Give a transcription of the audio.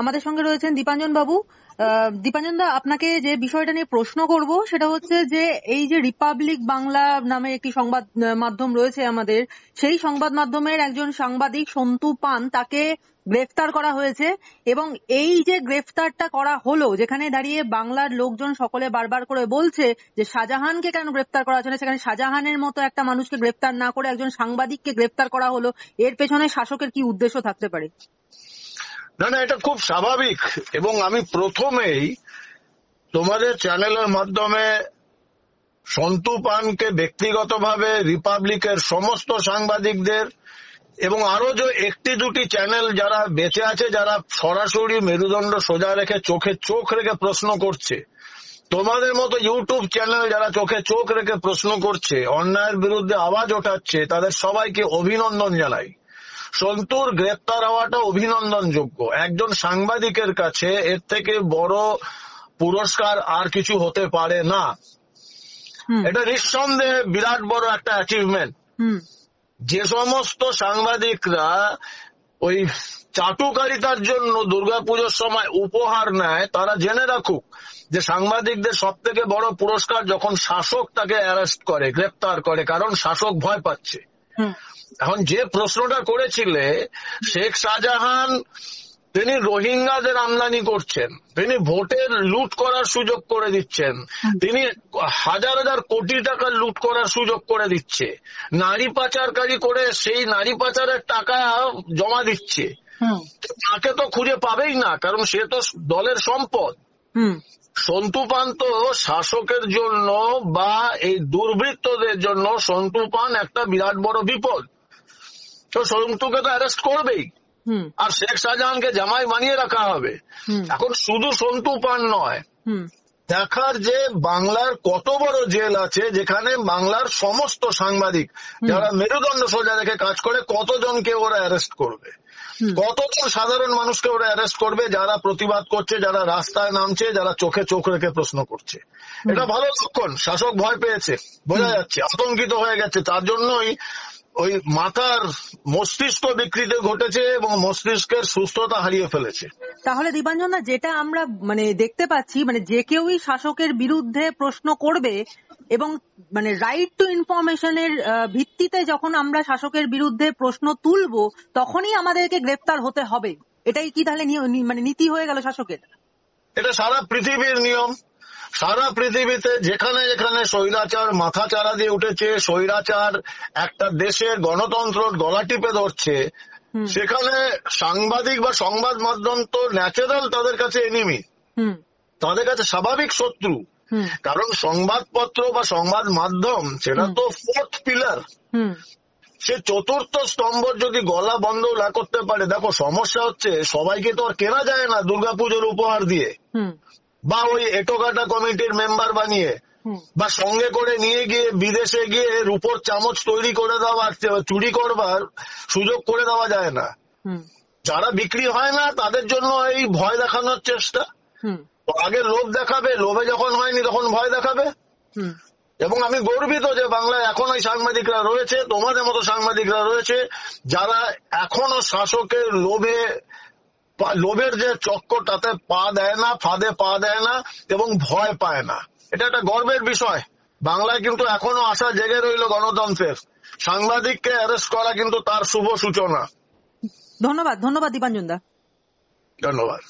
আমাদের সঙ্গে রয়েছেন দীপাঞ্জন বাবু। দীপাঞ্জন দা, আপনাকে যে বিষয়টা নিয়ে প্রশ্ন করব সেটা হচ্ছে যে এই যে রিপাবলিক বাংলা নামে একটি সংবাদ মাধ্যম রয়েছে আমাদের, সেই সংবাদ মাধ্যমের একজন সাংবাদিক সন্তু পান, তাকে গ্রেফতার করা হয়েছে। এবং এই যে গ্রেফতারটা করা হলো, যেখানে দাঁড়িয়ে বাংলার লোকজন সকলে বারবার করে বলছে যে শাহজাহানকে কেন গ্রেফতার করা হচ্ছে না, সেখানে শাহজাহানের মতো একটা মানুষকে গ্রেফতার না করে একজন সাংবাদিককে গ্রেফতার করা হলো, এর পেছনে শাসকের কি উদ্দেশ্য থাকতে পারে? না, এটা খুব স্বাভাবিক। এবং আমি প্রথমেই তোমাদের চ্যানেলের মাধ্যমে সন্তু পানকে ব্যক্তিগতভাবে, রিপাবলিকের সমস্ত সাংবাদিকদের এবং আরো যে একটি দুটি চ্যানেল যারা বেঁচে আছে, যারা সরাসরি মেরুদণ্ড সোজা রেখে চোখে চোখ রেখে প্রশ্ন করছে, তোমাদের মতো ইউটিউব চ্যানেল যারা চোখে চোখ রেখে প্রশ্ন করছে, অন্যায়ের বিরুদ্ধে আওয়াজ ওঠাচ্ছে, তাদের সবাইকে অভিনন্দন জানাই। সন্তুর গ্রেপ্তার হওয়াটা অভিনন্দনযোগ্য। একজন সাংবাদিকের কাছে এর থেকে বড় পুরস্কার আর কিছু হতে পারে না। এটা নিঃসন্দেহে বিরাট বড় একটা অ্যাচিভমেন্ট। যে সমস্ত সাংবাদিকরা ওই চাটুকারিতার জন্য দুর্গাপুজোর সময় উপহার নেয়, তারা জেনে রাখুক যে সাংবাদিকদের সব থেকে বড় পুরস্কার যখন শাসক তাকে অ্যারেস্ট করে, গ্রেপ্তার করে, কারণ শাসক ভয় পাচ্ছে। এখন যে প্রশ্নটা করেছিলে, শেখ শাহজাহান তিনি রোহিঙ্গাদের আমদানি করছেন, তিনি ভোটের লুট করার সুযোগ করে দিচ্ছেন, তিনি হাজার হাজার কোটি টাকা লুট করার সুযোগ করে দিচ্ছে, নারী পাচারকারী করে সেই নারী পাচারের টাকা জমা দিচ্ছে। তাকে তো খুঁজে পাবেই না, কারণ সে তো দলের সম্পদ। সন্তু পান তো শাসকের জন্য বা এই দুর্বৃত্তদের জন্য সন্তু পান একটা বিরাট বড় বিপদ। তো সন্তুকে তো অ্যারেস্ট করবেই, আর শেখ শাহজাহানকে জামাই বানিয়ে রাখা হবে। এখন শুধু সন্তু পান নয়, দেখার যে বাংলার কত বড় জেল আছে যেখানে বাংলার সমস্ত সাংবাদিক যারা মেরুদণ্ড সোজা রেখে কাজ করে, কতজনকে ওরা অ্যারেস্ট করবে, কতজন সাধারণ মানুষকে ওরা অ্যারেস্ট করবে যারা প্রতিবাদ করছে, যারা রাস্তায় নামছে, যারা চোখে চোখ রেখে প্রশ্ন করছে। এটা ভালো লক্ষণ। শাসক ভয় পেয়েছে, বোঝা যাচ্ছে, আতঙ্কিত হয়ে গেছে। তার জন্যই ওই মাথার মস্তিষ্ক বিকৃতি ঘটেছে এবং মস্তিষ্কের সুস্থতা হারিয়ে ফেলেছে। তাহলে দীপাঞ্জন দা, যেটা আমরা দেখতে পাচ্ছি, যে কেউই শাসকের বিরুদ্ধে প্রশ্ন করবে এবং রাইট টু ইনফরমেশনের ভিত্তিতে যখন আমরা শাসকের বিরুদ্ধে প্রশ্ন তুলবো, তখনই আমাদেরকে গ্রেফতার হতে হবে। এটাই কি তাহলে নীতি হয়ে গেল শাসকের? এটা সারা পৃথিবীর নিয়ম। সারা পৃথিবীতে যেখানে যেখানে স্বৈরাচার মাথা চারা দিয়ে উঠেছে, স্বৈরাচার একটা দেশের গণতন্ত্র গলা টিপে ধরছে, সেখানে সাংবাদিক বা সংবাদ মাধ্যম তো ন্যাচারাল তাদের কাছে এনিমি, তাদের কাছে স্বাভাবিক শত্রু। কারণ সংবাদপত্র বা সংবাদ মাধ্যম সেটা তো ফোর্থ পিলার, সে চতুর্থ স্তম্ভ যদি গলা বন্ধ না করতে পারে। দেখো, সমস্যা হচ্ছে সবাইকে তো আর কেনা যায় না দুর্গাপুজোর উপহার দিয়ে, বা ওই এটোকাটা কমিটির মেম্বার বানিয়ে, বা সঙ্গে করে নিয়ে গিয়ে বিদেশে গিয়ে রূপোর চামচ তৈরি করে দেওয়া, চুরি করবার সুযোগ করে দেওয়া যায় না। যারা বিক্রি হয় না তাদের জন্য এই ভয় দেখানোর চেষ্টা। আগে লোভ দেখাবে, লোভে যখন হয়নি তখন ভয় দেখাবে। এবং আমি গর্বিত যে বাংলায় এখন ওই সাংবাদিকরা রয়েছে, তোমাদের মতো সাংবাদিকরা রয়েছে, যারা এখনো শাসকের লোভের যে চক্কর তাতে পা দেয় না, ফাঁদে পা দেয় না এবং ভয় পায় না। এটা একটা গর্বের বিষয়। বাংলায় কিন্তু এখনো আশা জেগে রইল গণতন্ত্রের। সাংবাদিককে অ্যারেস্ট করা কিন্তু তার শুভ সূচনা। ধন্যবাদ দীপাঞ্জন দা। ধন্যবাদ।